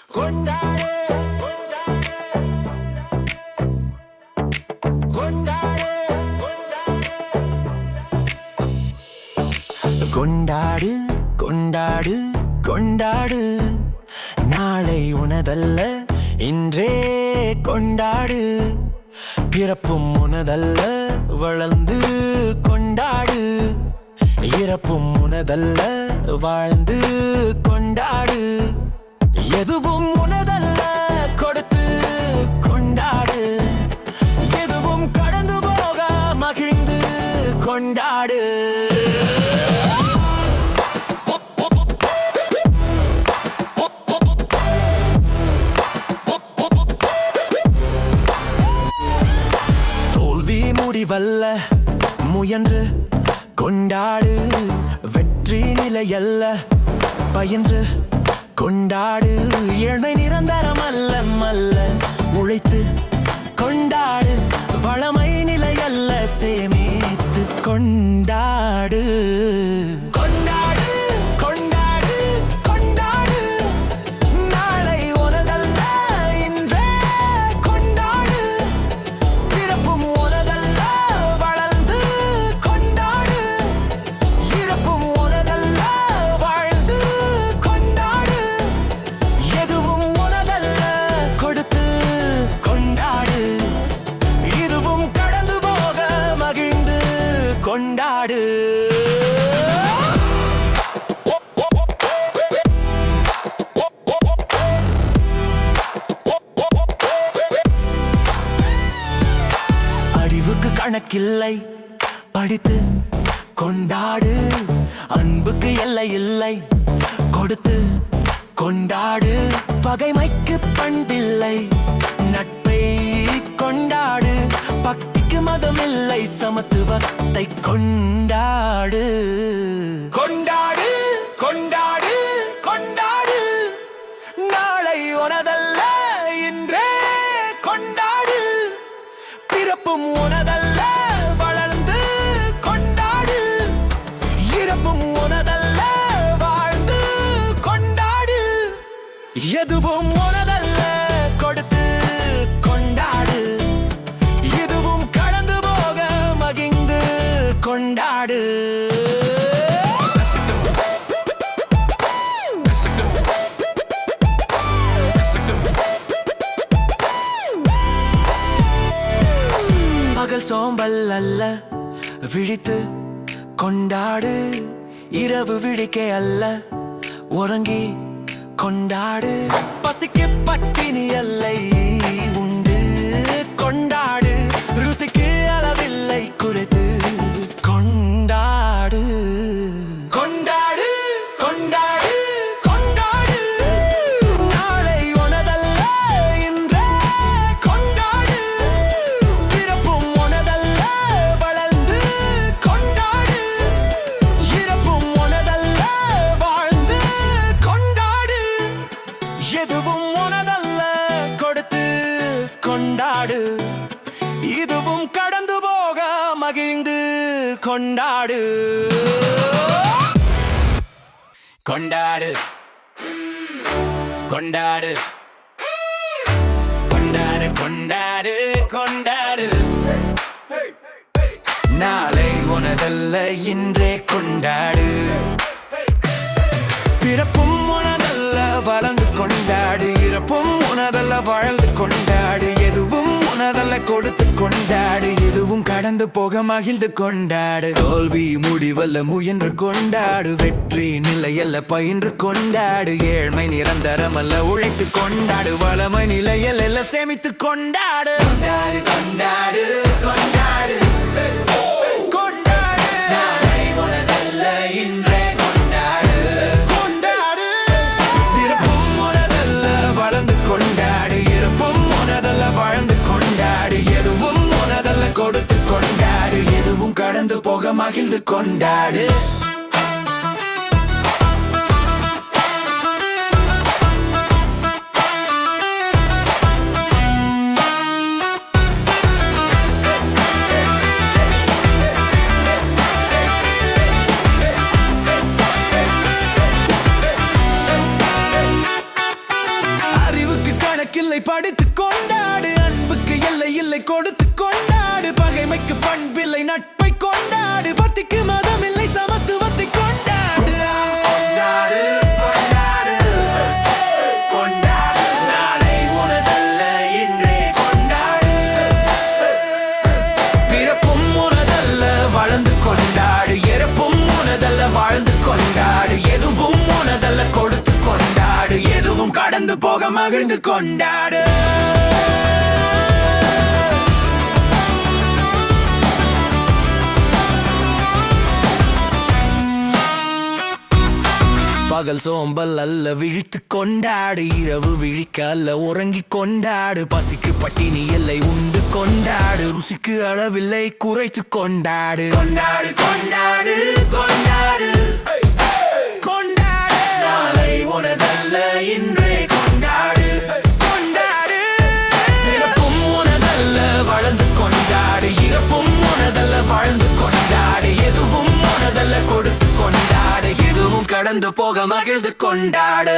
கொண்டாடு கொண்டாடு கொண்டாடு கொண்டாடு கொண்டாடு நாளை உனதல்ல இன்றே கொண்டாடு பிறப்பும் உனதல்ல வளர்ந்து கொண்டாடு இறப்பும் உனதல்ல வாழ்ந்து கொண்டாடு எதுவும் உனதல்ல கொடுத்து கொண்டாடு எதுவும் கடந்து போக மகிழ்ந்து கொண்டாடு தோல்வி முடிவல்ல முயன்று கொண்டாடு வெற்றி நிலையல்ல பயின்று கொண்டாடு ஏழ்மை நிரந்தரம் அல்ல உழைத்து கொண்டாடு வளமை நிலையல்ல சேமித்து கொண்டாடு கொண்டாடு கொண்டாடு கொண்டாடு நாளை உனதல்ல இன்றே கொண்டாடு பிறப்பும் உனதல்ல வளர்ந்து கொண்டாடு இறப்பும் உனதல்ல வாழ்ந்து கொண்டாடு எதுவும் உனதல்ல கொடுத்து கொண்டாடு இதுவும் கடந்து போக மகிழ்ந்து கொண்டாடு அறிவுக்கு கணக்கில்லை படித்து கொண்டாடு அன்புக்கு எல்லை இல்லை கொடுத்து கொண்டாடு பகைமைக்கு பண்பில்லை நட்பை கொண்டாடு பக்திக்கு மதம் இல்லை சமத்துவத்தை கொண்டாடு கொண்டாடு கொண்டாடு கொண்டாடு நாளை உனதல்ல இன்றே கொண்டாடு பிறப்பும் உனதல்ல வளர்ந்து கொண்டாடு இறப்பும் உனதல்ல வாழ்ந்து கொண்டாடு எதுவும் உனதல்ல கொடுத்து கொண்டாடு இதுவும் கடந்து போக மகிழ்ந்து கொண்டாடு பகல் சோம்பல் அல்ல விழித்து கொண்டாடு இரவு விழிக்கை அல்ல உறங்கி கொண்டாடு பசிக்கு பட்டினி அல்லை உண்டு கொண்டாடு ருசிக்கு அளவில்லை குறைத்து கொண்டாடு கொண்டாடு கொண்டாடு கொண்டாடு நாளை உனதல்ல இன்றே கொண்டாடு பிறப்பும் உனதல்ல வளர்ந்து கொண்டாடு இறப்பும் உனதல்ல வாழ்ந்து கொண்டாடு எதுவும் உனதல்ல கொடுத்து கொண்டாடு இதுவும் கடந்து போக மகிழ்ந்து கொண்டாடு கொண்டாடு கொண்டாடு கொண்டாடு கொண்டாடு கொண்டாடு நாளை உனதல்ல இன்றே கொண்டாடு பிறப்பும் உனதல்ல வளர்ந்து கொண்டாடு இறப்பும் உனதல்ல வாழ்ந்து கொண்டாடு எதுவும் உனதல்ல கொடுத்து கொண்டாடு எதுவும் கடந்து போக மகிழ்ந்து கொண்டாடு தோல்வி முடிவல்ல முயன்று கொண்டாடு வெற்றி நிலையல்ல பயின்று கொண்டாடு ஏழ்மை நிரந்தரம் அல்ல உழைத்து கொண்டாடு வளமை நிலையல்ல சேமித்து கொண்டாடு கொண்டாடு கொண்டாடு கொண்டாடு கொண்டாடு நாளை உனதல்ல இன்றே கொண்டாடு கொண்டாடு பிறப்பும் உனதல்ல வளர்ந்து கொண்டாடு இறப்பும் உனதல்ல வாழ்ந்து கொண்டாடு எதுவும் உனதல்ல கொடுத்து கொண்டாடு எதுவும் கடந்து போக மகிழ்ந்து கொண்டாடு கணக்கில்லை படித்து கொண்டாடு அன்புக்கு எல்லை இல்லை கொடுத்து கொண்டாடு பகைமைக்கு பண்பில்லை நட்பை கொண்டாடு பத்திக்கு மதம் இல்லை சமத்துவத்தை கொண்டாடு கொண்டாடு கொண்டாடு கொண்டாடு நாளை உனதல்ல இன்றே கொண்டாடு பிறப்பும் உனதல்ல வளர்ந்து கொண்டாடு இறப்பும் உனதல்ல வாழ்ந்து கொண்டாடு எதுவும் உனதல்ல கொடுத்து கொண்டாடு எதுவும் கடந்து போக மகிழ்ந்து கொண்டாடு பகல் சோம்பல் அல்ல விழித்து கொண்டாடு இரவு விழிக்க அல்ல உறங்கி கொண்டாடு பசிக்கு பட்டினி எல்லை உண்டு கொண்டாடு ருசிக்கு அளவில்லை குறைத்து கொண்டாடு கொண்டாடு கொண்டாடு கொண்டாடு கொண்டாடு நாளை உனதல்ல இன்றே கொண்டாடு கொண்டாடு பிறப்பும் உனதல்ல வளர்ந்து கொண்டாடு இறப்பும் உனதல்ல வாழ்ந்து கொண்டாடு எதுவும் உனதல்ல கொடுத்து கொண்டாடு எதுவும் கடந்து போக மகிழ்ந்து கொண்டாடு